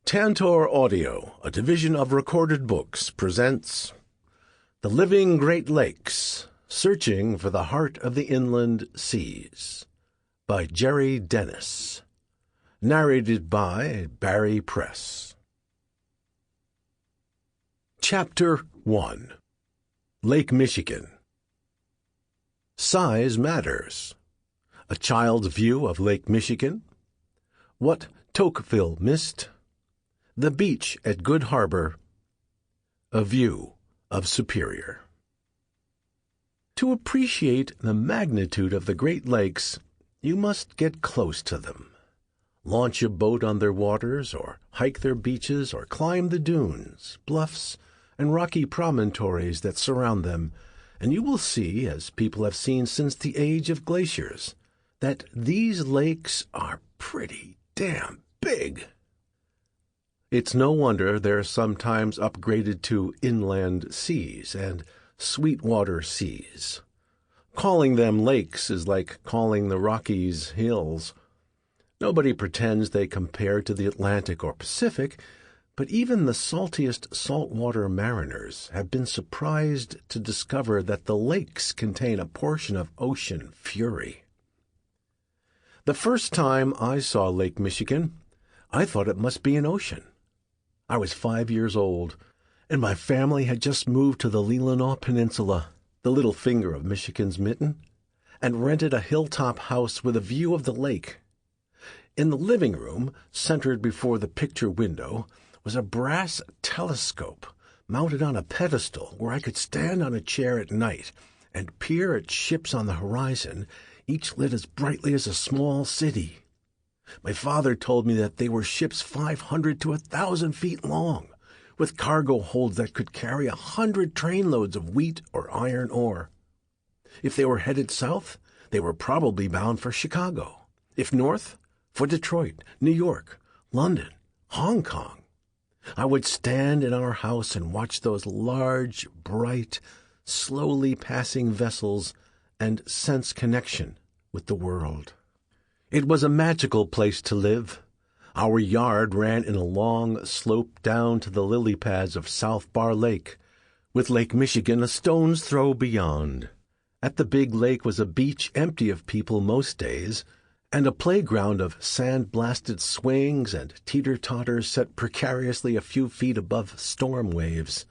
Tantor Audio, a division of Recorded Books, presents The Living Great Lakes, Searching for the Heart of the Inland Seas, by Jerry Dennis. Narrated by Barry Press. Chapter 1. Lake Michigan. Size Matters. A Child's View of Lake Michigan. What Tocqueville Missed. The Beach at Good Harbor. A View of Superior. To appreciate the magnitude of the Great Lakes, you must get close to them. Launch a boat on their waters, or hike their beaches, or climb the dunes, bluffs, and rocky promontories that surround them, and you will see, as people have seen since the age of glaciers, that these lakes are pretty damn big. It's no wonder they're sometimes upgraded to inland seas and sweetwater seas. Calling them lakes is like calling the Rockies hills. Nobody pretends they compare to the Atlantic or Pacific, but even the saltiest saltwater mariners have been surprised to discover that the lakes contain a portion of ocean fury. The first time I saw Lake Michigan, I thought it must be an ocean. I was 5 years old, and my family had just moved to the Leelanau Peninsula, the little finger of Michigan's mitten, and rented a hilltop house with a view of the lake. In the living room, centered before the picture window, was a brass telescope mounted on a pedestal where I could stand on a chair at night and peer at ships on the horizon, each lit as brightly as a small city. My father told me that they were ships 500 to 1,000 feet long, with cargo holds that could carry 100 trainloads of wheat or iron ore. If they were headed south, they were probably bound for Chicago. If north, for Detroit, New York, London, Hong Kong. I would stand in our house and watch those large, bright, slowly passing vessels and sense connection with the world. It was a magical place to live. Our yard ran in a long slope down to the lily pads of South Bar Lake, with Lake Michigan a stone's throw beyond. At the big lake was a beach empty of people most days, and a playground of sand-blasted swings and teeter-totters set precariously a few feet above storm waves.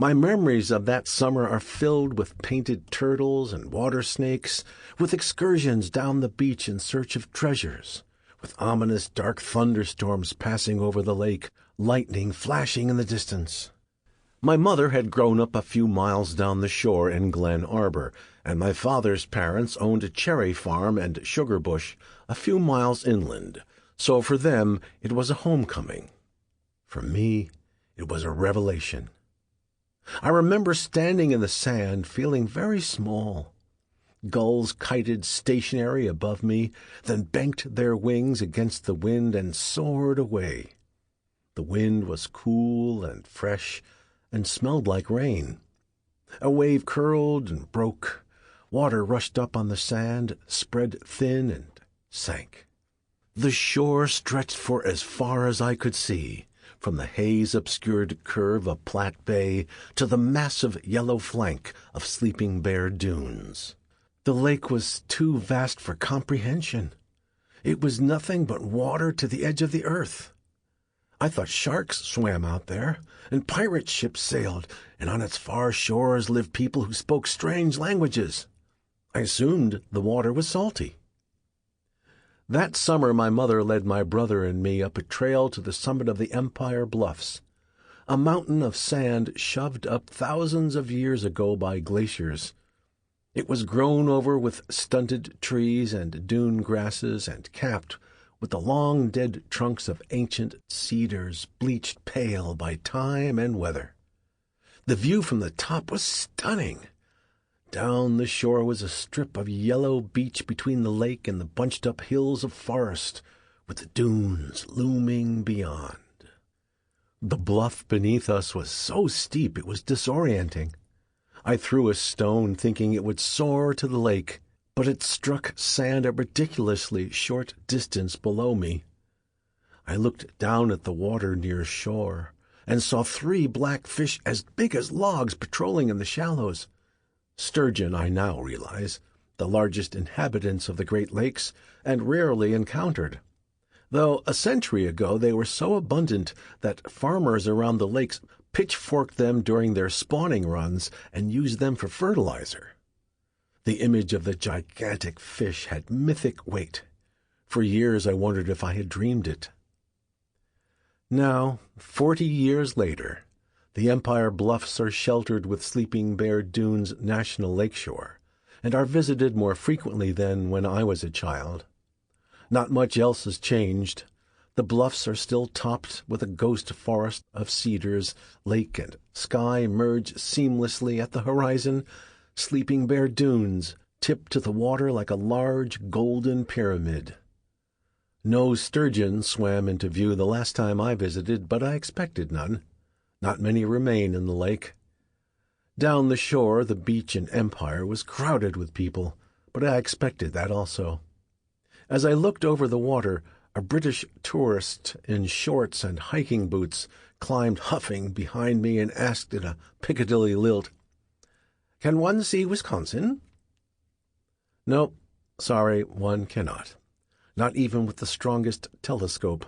My memories of that summer are filled with painted turtles and water snakes, with excursions down the beach in search of treasures, with ominous dark thunderstorms passing over the lake, lightning flashing in the distance. My mother had grown up a few miles down the shore in Glen Arbor, and my father's parents owned a cherry farm and sugar bush a few miles inland, so for them it was a homecoming. For me, it was a revelation. I remember standing in the sand, feeling very small. Gulls kited stationary above me, then banked their wings against the wind and soared away. The wind was cool and fresh and smelled like rain. A wave curled and broke. Water rushed up on the sand, spread thin, and sank. The shore stretched for as far as I could see, from the haze-obscured curve of Platte Bay to the massive yellow flank of Sleeping Bear Dunes. The lake was too vast for comprehension. It was nothing but water to the edge of the earth. I thought sharks swam out there, and pirate ships sailed, and on its far shores lived people who spoke strange languages. I assumed the water was salty. That summer my mother led my brother and me up a trail to the summit of the Empire Bluffs, a mountain of sand shoved up thousands of years ago by glaciers. It was grown over with stunted trees and dune grasses and capped with the long dead trunks of ancient cedars bleached pale by time and weather. The view from the top was stunning. Down the shore was a strip of yellow beach between the lake and the bunched-up hills of forest, with the dunes looming beyond. The bluff beneath us was so steep it was disorienting. I threw a stone thinking it would soar to the lake, but it struck sand a ridiculously short distance below me. I looked down at the water near shore and saw 3 black fish as big as logs patrolling in the shallows. Sturgeon, I now realize, the largest inhabitants of the Great Lakes, and rarely encountered, though a century ago they were so abundant that farmers around the lakes pitchforked them during their spawning runs and used them for fertilizer. The image of the gigantic fish had mythic weight. For years I wondered if I had dreamed it. Now, 40 years later, the Empire Bluffs are sheltered with Sleeping Bear Dunes National Lakeshore, and are visited more frequently than when I was a child. Not much else has changed. The bluffs are still topped with a ghost forest of cedars. Lake and sky merge seamlessly at the horizon. Sleeping Bear Dunes tip to the water like a large golden pyramid. No sturgeon swam into view the last time I visited, but I expected none. Not many remain in the lake. Down the shore, the beach in Empire was crowded with people, but I expected that also. As I looked over the water, a British tourist in shorts and hiking boots climbed huffing behind me and asked in a Piccadilly lilt, "Can one see Wisconsin?" "No, sorry, one cannot. Not even with the strongest telescope.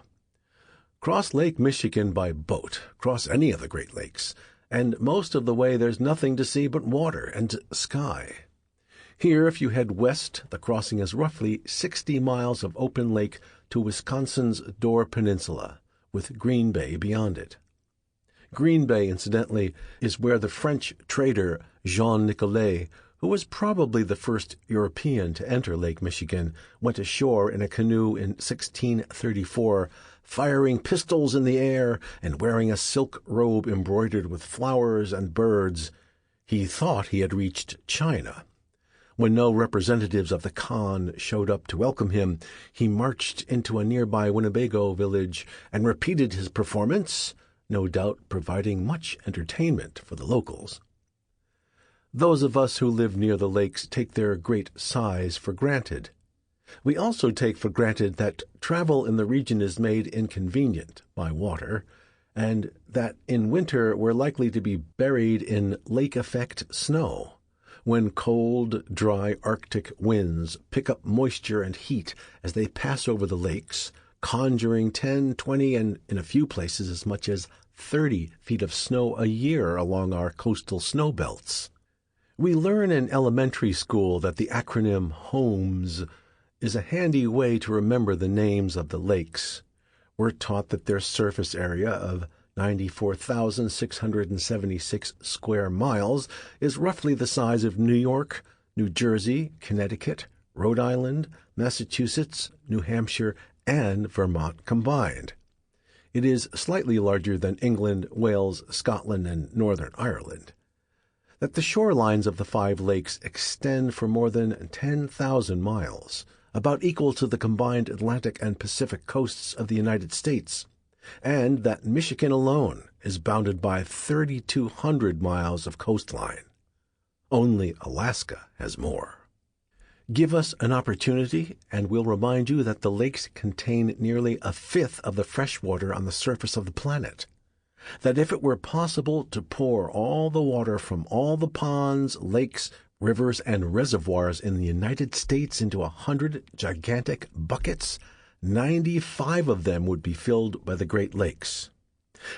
Cross Lake Michigan by boat, cross any of the Great Lakes, and most of the way there's nothing to see but water and sky. Here, if you head west, the crossing is roughly 60 miles of open lake to Wisconsin's Door Peninsula, with Green Bay beyond it. Green Bay, incidentally, is where the French trader Jean Nicolet, who was probably the first European to enter Lake Michigan, went ashore in a canoe in 1634, firing pistols in the air and wearing a silk robe embroidered with flowers and birds. He thought he had reached China. When no representatives of the Khan showed up to welcome him, he marched into a nearby Winnebago village and repeated his performance, no doubt providing much entertainment for the locals. Those of us who live near the lakes take their great size for granted. We also take for granted that travel in the region is made inconvenient by water, and that in winter we're likely to be buried in lake-effect snow, when cold, dry Arctic winds pick up moisture and heat as they pass over the lakes, conjuring 10, 20, and in a few places as much as 30 feet of snow a year along our coastal snow belts. We learn in elementary school that the acronym HOMES is a handy way to remember the names of the lakes. We're taught that their surface area of 94,676 square miles is roughly the size of New York, New Jersey, Connecticut, Rhode Island, Massachusetts, New Hampshire, and Vermont combined. It is slightly larger than England, Wales, Scotland, and Northern Ireland. That the shorelines of the 5 lakes extend for more than 10,000 miles, about equal to the combined Atlantic and Pacific coasts of the United States, and that Michigan alone is bounded by 3,200 miles of coastline. Only Alaska has more. Give us an opportunity, and we'll remind you that the lakes contain nearly a fifth of the fresh water on the surface of the planet. That if it were possible to pour all the water from all the ponds, lakes, rivers, and reservoirs in the United States into 100 gigantic buckets, 95 of them would be filled by the Great Lakes.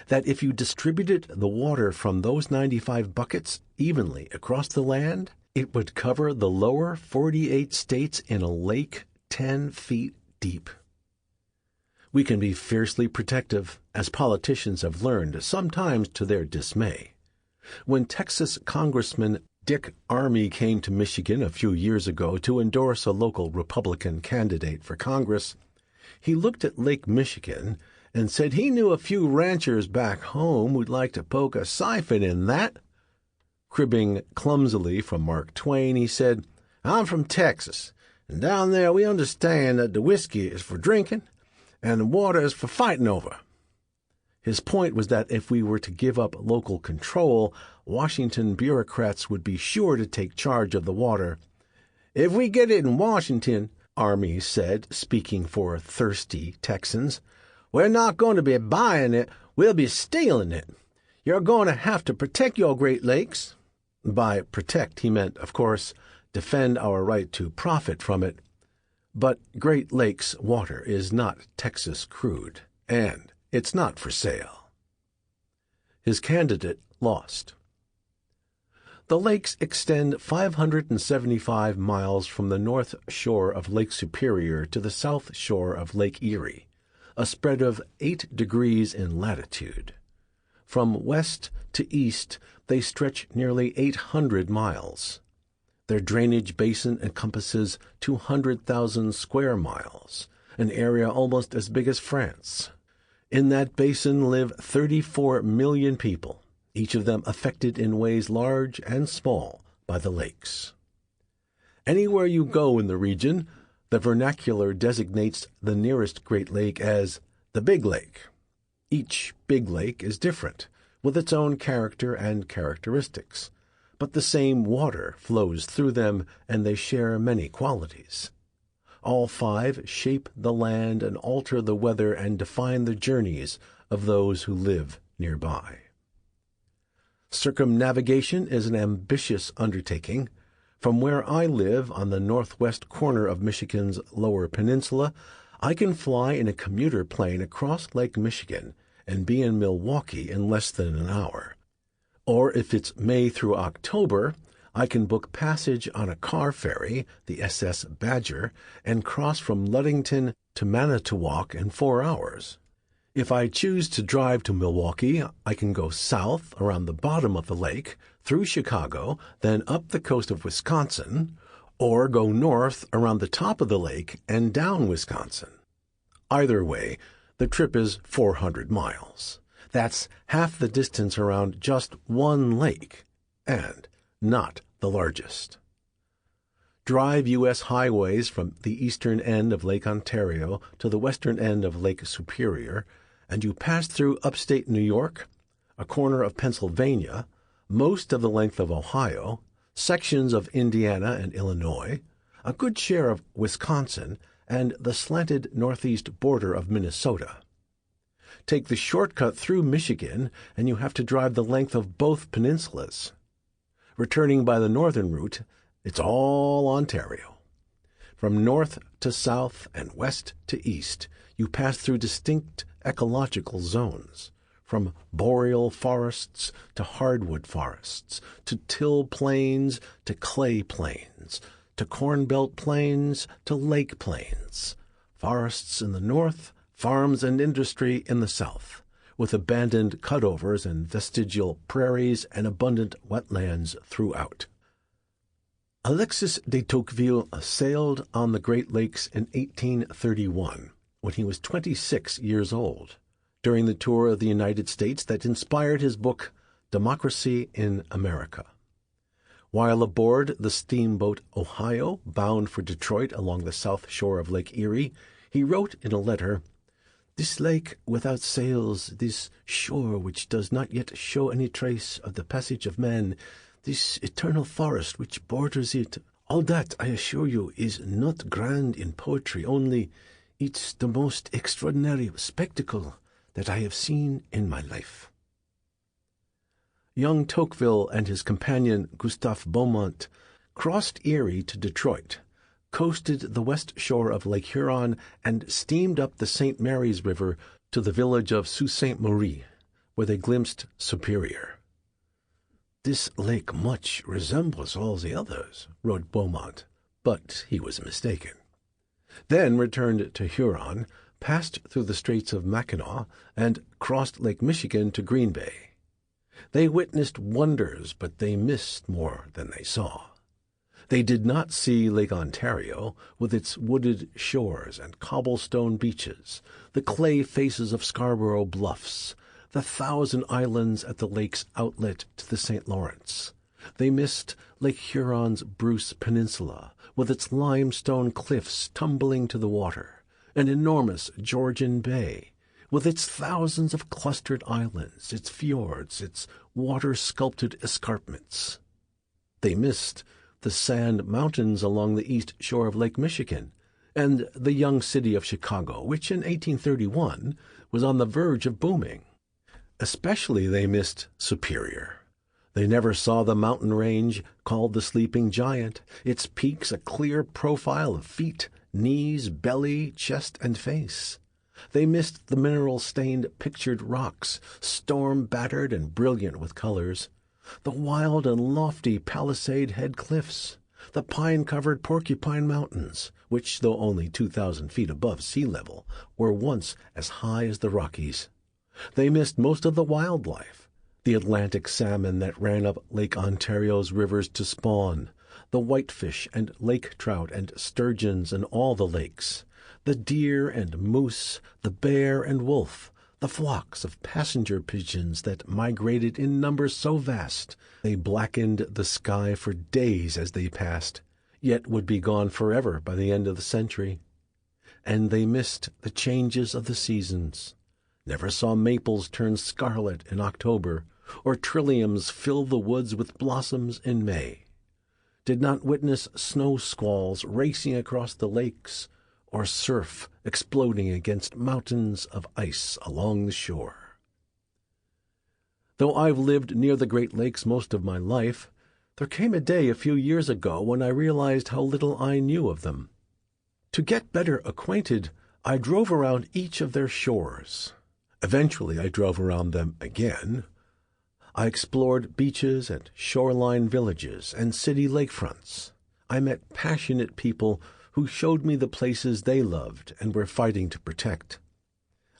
That if you distributed the water from those 95 buckets evenly across the land, it would cover the lower 48 states in a lake 10 feet deep. We can be fiercely protective, as politicians have learned, sometimes to their dismay. When Texas Congressman Dick Armey came to Michigan a few years ago to endorse a local Republican candidate for Congress, he looked at Lake Michigan and said he knew a few ranchers back home who'd like to poke a siphon in that. Cribbing clumsily from Mark Twain, he said, "I'm from Texas, and down there we understand that the whiskey is for drinking, and the water is for fighting over." His point was that if we were to give up local control, Washington bureaucrats would be sure to take charge of the water. "If we get it in Washington," Army said, speaking for thirsty Texans, We're not going to be buying it, we'll be stealing it. You're going to have to protect your Great Lakes. By protect, he meant, of course, defend our right to profit from it. But Great Lakes water is not Texas crude, and it's not for sale. His candidate lost. The lakes extend 575 miles from the north shore of Lake Superior to the south shore of Lake Erie, a spread of 8 degrees in latitude. From west to east, they stretch nearly 800 miles. Their drainage basin encompasses 200,000 square miles, an area almost as big as France. In that basin live 34 million people, each of them affected in ways large and small by the lakes. Anywhere you go in the region, the vernacular designates the nearest Great Lake as the Big Lake. Each big lake is different, with its own character and characteristics, but the same water flows through them, and they share many qualities. All 5 shape the land and alter the weather and define the journeys of those who live nearby. Circumnavigation is an ambitious undertaking. From where I live on the northwest corner of Michigan's Lower Peninsula, I can fly in a commuter plane across Lake Michigan and be in Milwaukee in less than an hour. Or if it's May through October, I can book passage on a car ferry, the SS Badger, and cross from Ludington to Manitowoc in 4 hours. If I choose to drive to Milwaukee, I can go south around the bottom of the lake, through Chicago, then up the coast of Wisconsin, or go north around the top of the lake and down Wisconsin. Either way, the trip is 400 miles. That's half the distance around just one lake, and not the largest. Drive U.S. highways from the eastern end of Lake Ontario to the western end of Lake Superior, and you pass through upstate New York, a corner of Pennsylvania, most of the length of Ohio, sections of Indiana and Illinois, a good share of Wisconsin, and the slanted northeast border of Minnesota. Take the shortcut through Michigan, and you have to drive the length of both peninsulas. Returning by the northern route, it's all Ontario. From north to south and west to east, you pass through distinct ecological zones, from boreal forests to hardwood forests, to till plains to clay plains, to corn belt plains to lake plains, forests in the north, farms and industry in the south, with abandoned cutovers and vestigial prairies and abundant wetlands throughout. Alexis de Tocqueville sailed on the Great Lakes in 1831, when he was 26 years old, during the tour of the United States that inspired his book, Democracy in America. While aboard the steamboat Ohio, bound for Detroit along the south shore of Lake Erie, he wrote in a letter, "This lake without sails, this shore which does not yet show any trace of the passage of man, this eternal forest which borders it, all that, I assure you, is not grand in poetry, only it's the most extraordinary spectacle that I have seen in my life." Young Tocqueville and his companion Gustave Beaumont crossed Erie to Detroit, coasted the west shore of Lake Huron, and steamed up the St. Mary's River to the village of Sault Ste. Marie, where they glimpsed Superior. "This lake much resembles all the others," wrote Beaumont, but he was mistaken. Then returned to Huron, passed through the Straits of Mackinac, and crossed Lake Michigan to Green Bay. They witnessed wonders, but they missed more than they saw. They did not see Lake Ontario, with its wooded shores and cobblestone beaches, the clay faces of Scarborough Bluffs, the 1,000 islands at the lake's outlet to the St. Lawrence. They missed Lake Huron's Bruce Peninsula, with its limestone cliffs tumbling to the water, an enormous Georgian Bay, with its thousands of clustered islands, its fjords, its water-sculpted escarpments. They missed the sand mountains along the east shore of Lake Michigan, and the young city of Chicago, which in 1831 was on the verge of booming. Especially they missed Superior. They never saw the mountain range called the Sleeping Giant, its peaks a clear profile of feet, knees, belly, chest, and face. They missed the mineral-stained pictured rocks, storm-battered and brilliant with colors, the wild and lofty Palisade Head cliffs, the pine-covered Porcupine Mountains, which, though only 2,000 feet above sea level, were once as high as the Rockies. They missed most of the wildlife, the Atlantic salmon that ran up Lake Ontario's rivers to spawn, the whitefish and lake trout and sturgeons in all the lakes, the deer and moose, the bear and wolf, the flocks of passenger pigeons that migrated in numbers so vast they blackened the sky for days as they passed, yet would be gone forever by the end of the century. And they missed the changes of the seasons, never saw maples turn scarlet in October, or trilliums fill the woods with blossoms in May, did not witness snow squalls racing across the lakes, or surf exploding against mountains of ice along the shore. Though I've lived near the Great Lakes most of my life, there came a day a few years ago when I realized how little I knew of them. To get better acquainted, I drove around each of their shores. Eventually I drove around them again. I explored beaches and shoreline villages and city lakefronts. I met passionate people who showed me the places they loved and were fighting to protect.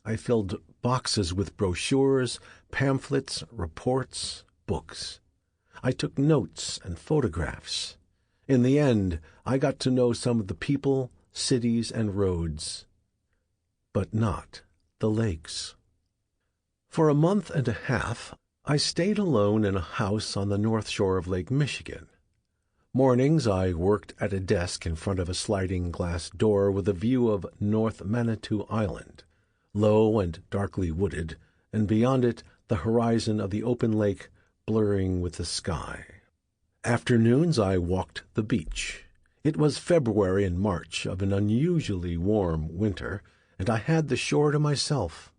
I filled boxes with brochures, pamphlets, reports, books. I took notes and photographs. In the end, I got to know some of the people, cities, and roads, but not the lakes. For a month and a half, I stayed alone in a house on the north shore of Lake Michigan. Mornings I worked at a desk in front of a sliding glass door with a view of North Manitou Island, low and darkly wooded, and beyond it the horizon of the open lake blurring with the sky. Afternoons I walked the beach. It was February and March of an unusually warm winter, and I had the shore to myself.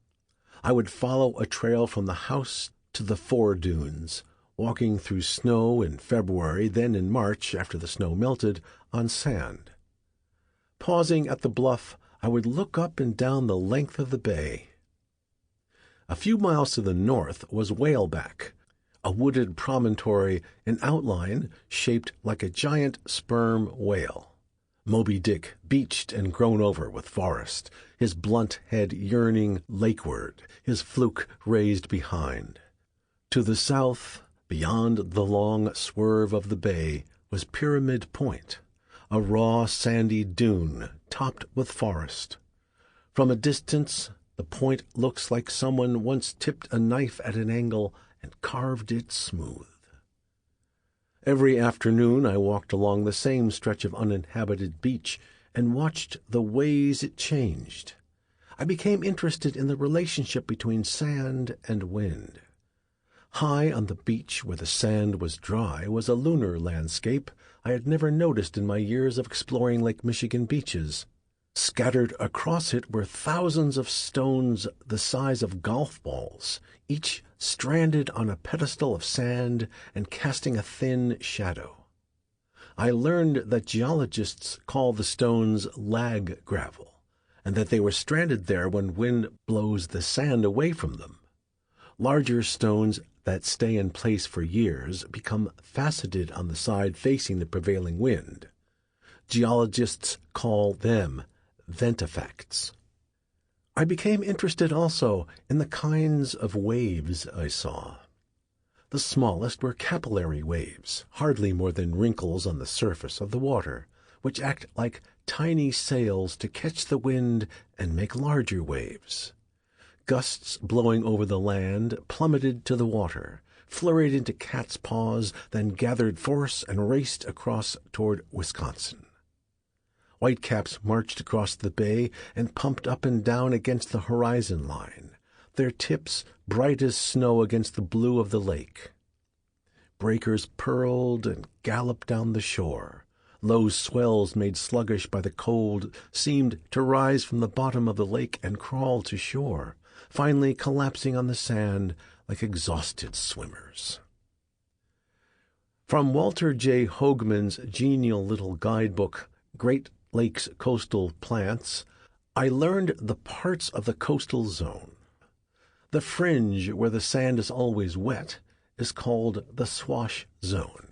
I would follow a trail from the house to the fore dunes, walking through snow in February, then in March, after the snow melted, on sand. Pausing at the bluff, I would look up and down the length of the bay. A few miles to the north was Whaleback, a wooded promontory in outline shaped like a giant sperm whale. Moby Dick beached and grown over with forest, his blunt head yearning lakeward, his fluke raised behind. To the south, beyond the long swerve of the bay, was Pyramid Point, a raw sandy dune topped with forest. From a distance, the point looks like someone once tipped a knife at an angle and carved it smooth. Every afternoon I walked along the same stretch of uninhabited beach and watched the ways it changed. I became interested in the relationship between sand and wind. High on the beach where the sand was dry was a lunar landscape I had never noticed in my years of exploring Lake Michigan beaches. Scattered across it were thousands of stones the size of golf balls, each stranded on a pedestal of sand and casting a thin shadow. I learned that geologists call the stones lag gravel, and that they were stranded there when wind blows the sand away from them. Larger stones that stay in place for years become faceted on the side facing the prevailing wind. Geologists call them ventifacts. I became interested also in the kinds of waves I saw. The smallest were capillary waves, hardly more than wrinkles on the surface of the water, which act like tiny sails to catch the wind and make larger waves. Gusts blowing over the land plummeted to the water, flurried into cat's paws, then gathered force and raced across toward Wisconsin. Whitecaps marched across the bay and pumped up and down against the horizon line, their tips bright as snow against the blue of the lake. Breakers purled and galloped down the shore, Low swells made sluggish by the cold seemed to rise from the bottom of the lake and crawl to shore, finally collapsing on the sand like exhausted swimmers. From Walter J. Hoagman's genial little guidebook, Great Lakes Coastal Plants, I learned the parts of the coastal zone. The fringe where the sand is always wet is called the swash zone.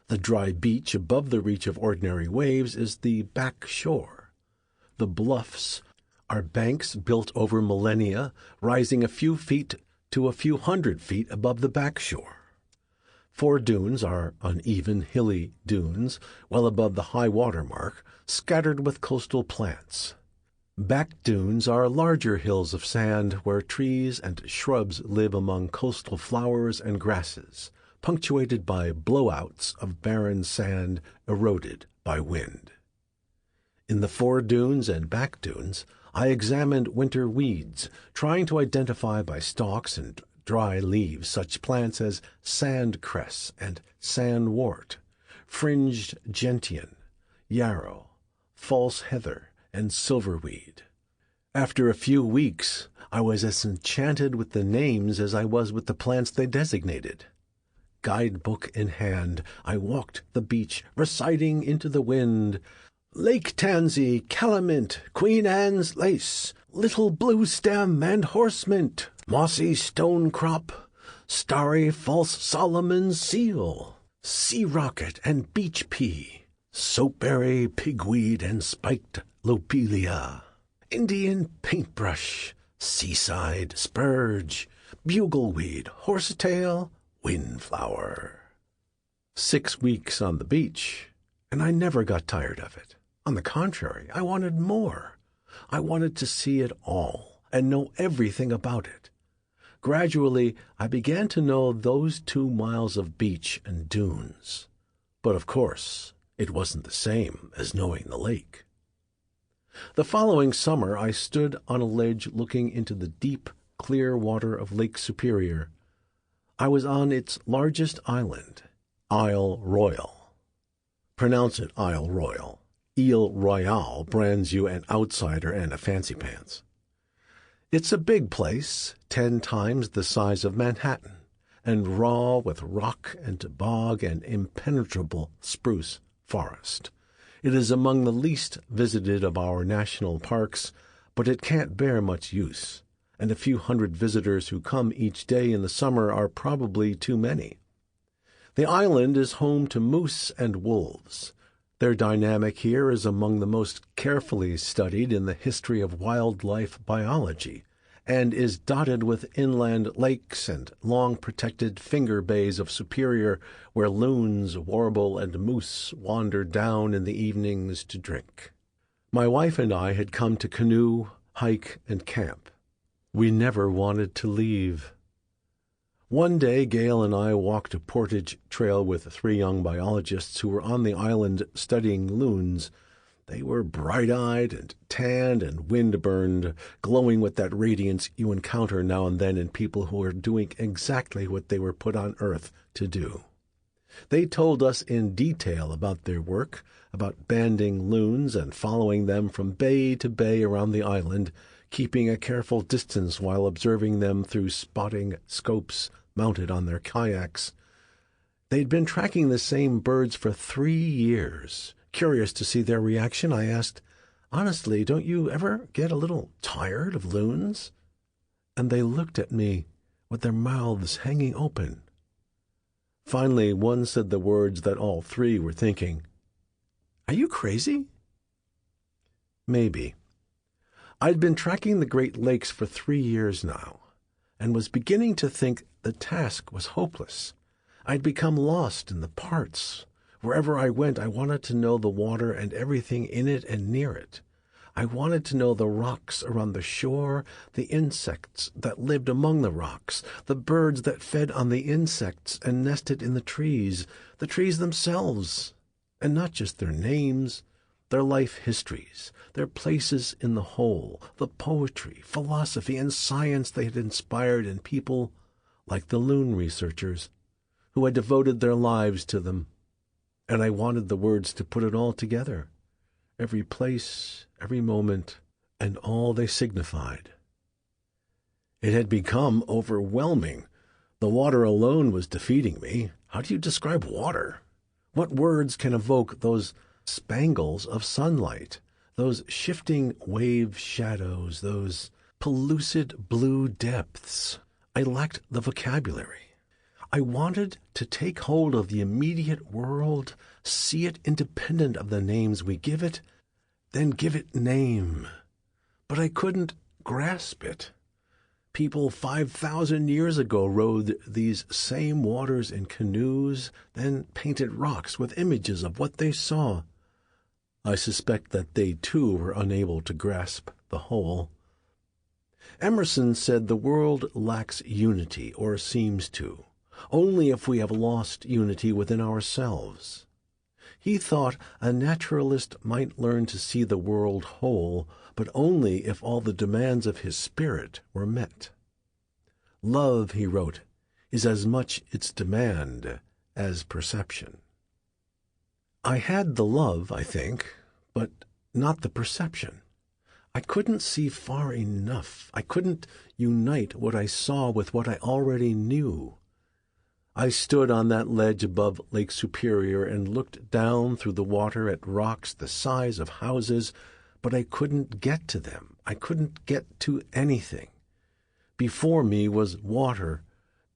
The dry beach above the reach of ordinary waves is the back shore. The bluffs are banks built over millennia, rising a few feet to a few hundred feet above the back shore. Foredunes are uneven, hilly dunes, well above the high water mark, scattered with coastal plants. Back dunes are larger hills of sand where trees and shrubs live among coastal flowers and grasses, punctuated by blowouts of barren sand eroded by wind. In the foredunes and back dunes, I examined winter weeds, trying to identify by stalks and dry leaves such plants as sandcress and sandwort, fringed gentian, yarrow, false heather, and silverweed. After a few weeks, I was as enchanted with the names as I was with the plants they designated. Guidebook in hand, I walked the beach, reciting into the wind, Lake Tansy, calamint, Queen Anne's lace, little blue stem and horse mint, mossy stonecrop, starry false Solomon's seal, sea rocket and beach pea, soapberry, pigweed, and spiked lobelia, Indian paintbrush, seaside spurge, bugleweed, horsetail, windflower. 6 weeks on the beach, and I never got tired of it. On the contrary, I wanted more. I wanted to see it all and know everything about it. Gradually, I began to know those 2 miles of beach and dunes. But of course, it wasn't the same as knowing the lake. The following summer, I stood on a ledge looking into the deep, clear water of Lake Superior. I was on its largest island, Isle Royal. Pronounce it Isle Royal. Ile Royale brands you an outsider and a fancy pants. It's a big place, 10 times the size of Manhattan, and raw with rock and bog and impenetrable spruce forest. It is among the least visited of our national parks, but it can't bear much use, and a few hundred visitors who come each day in the summer are probably too many. The island is home to moose and wolves. Their dynamic here is among the most carefully studied in the history of wildlife biology, and is dotted with inland lakes and long-protected finger bays of Superior where loons warble and moose wander down in the evenings to drink. My wife and I had come to canoe, hike, and camp. We never wanted to leave. One day, Gail and I walked a portage trail with 3 young biologists who were on the island studying loons. They were bright-eyed and tanned and wind-burned, glowing with that radiance you encounter now and then in people who are doing exactly what they were put on Earth to do. They told us in detail about their work, about banding loons and following them from bay to bay around the island, keeping a careful distance while observing them through spotting scopes mounted on their kayaks. They'd been tracking the same birds for 3 years. Curious to see their reaction, I asked, "Honestly, don't you ever get a little tired of loons?" And they looked at me with their mouths hanging open. Finally, one said the words that all 3 were thinking. "Are you crazy?" Maybe. I'd been tracking the Great Lakes for 3 years now, and was beginning to think the task was hopeless. I'd become lost in the parts. Wherever I went, I wanted to know the water and everything in it and near it. I wanted to know the rocks around the shore, the insects that lived among the rocks, the birds that fed on the insects and nested in the trees themselves, and not just their names, their life histories, their places in the whole, the poetry, philosophy, and science they had inspired in people like the loon researchers who had devoted their lives to them. and I wanted the words to put it all together, every place, every moment, and all they signified. It had become overwhelming. The water alone was defeating me. How do you describe water? What words can evoke those spangles of sunlight, those shifting wave shadows, those pellucid blue depths? I lacked the vocabulary. I wanted to take hold of the immediate world, see it independent of the names we give it, then give it name. But I couldn't grasp it. People 5,000 years ago rode these same waters in canoes, then painted rocks with images of what they saw. I suspect that they too were unable to grasp the whole. Emerson said the world lacks unity, or seems to, only if we have lost unity within ourselves. He thought a naturalist might learn to see the world whole, but only if all the demands of his spirit were met. Love, he wrote, is as much its demand as perception. I had the love, I think, but not the perception. I couldn't see far enough. I couldn't unite what I saw with what I already knew. I stood on that ledge above Lake Superior and looked down through the water at rocks the size of houses, but I couldn't get to them. I couldn't get to anything. Before me was water,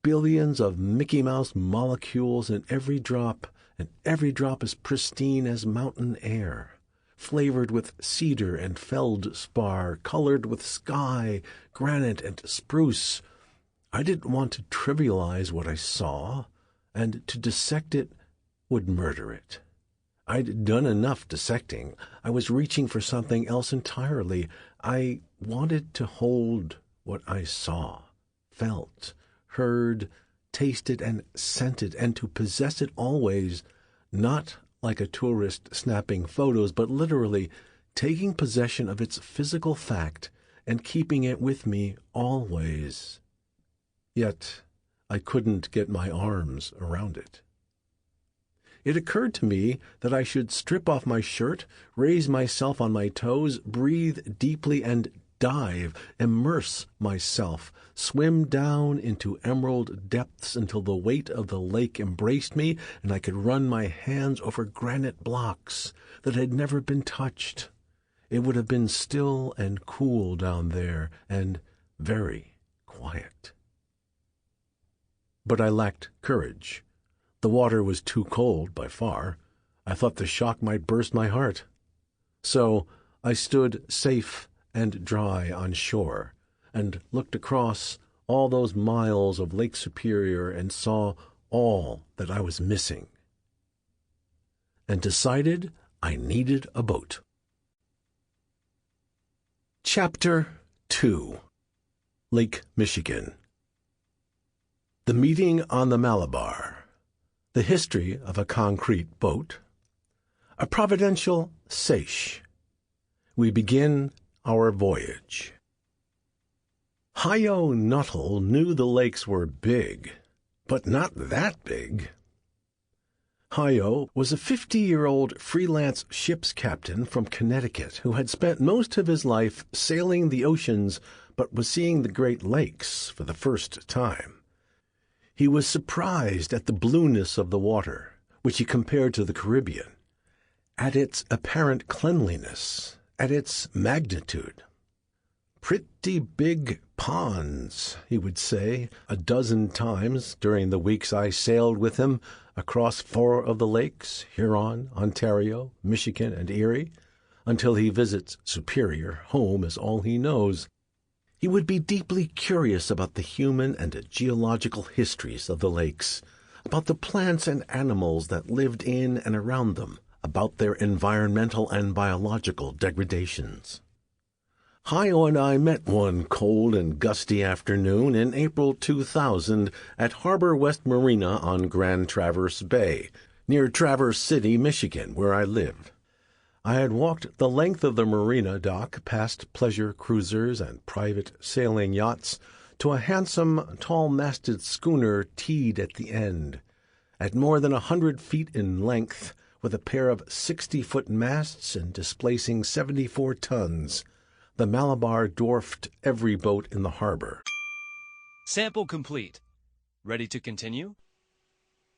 billions of Mickey Mouse molecules in every drop, and every drop as pristine as mountain air, flavored with cedar and feldspar, colored with sky, granite, and spruce. I didn't want to trivialize what I saw, and to dissect it would murder it. I'd done enough dissecting. I was reaching for something else entirely. I wanted to hold what I saw, felt, heard, tasted, and scented, and to possess it always, not like a tourist snapping photos, but literally taking possession of its physical fact and keeping it with me always. Yet I couldn't get my arms around it. It occurred to me that I should strip off my shirt, raise myself on my toes, breathe deeply, and dive, immerse myself, swim down into emerald depths until the weight of the lake embraced me and I could run my hands over granite blocks that had never been touched. It would have been still and cool down there, and very quiet. But I lacked courage. The water was too cold by far. I thought the shock might burst my heart. So I stood safe and dry on shore, and looked across all those miles of Lake Superior and saw all that I was missing, and decided I needed a boat. Chapter 2. Lake Michigan. The meeting on the Malabar. The history of a concrete boat. A providential seiche. We begin our voyage. Hi-Yo Nuttall knew the lakes were big, but not that big. Hi-Yo was a 50-year-old freelance ship's captain from Connecticut who had spent most of his life sailing the oceans but was seeing the Great Lakes for the first time. He was surprised at the blueness of the water, which he compared to the Caribbean, at its apparent cleanliness, at its magnitude. "Pretty big ponds," he would say a dozen times during the weeks I sailed with him across 4 of the lakes, Huron, Ontario, Michigan, and Erie, until he visits Superior. Home is all he knows. He would be deeply curious about the human and geological histories of the lakes, about the plants and animals that lived in and around them, about their environmental and biological degradations. Hi-Yo and I met one cold and gusty afternoon in April 2000 at Harbor West Marina on Grand Traverse Bay, near Traverse City, Michigan, where I lived. I had walked the length of the marina dock past pleasure cruisers and private sailing yachts to a handsome, tall-masted schooner teed at the end. At more than 100 feet in length, with a pair of 60-foot masts and displacing 74 tons. The Malabar dwarfed every boat in the harbor. Sample complete. Ready to continue?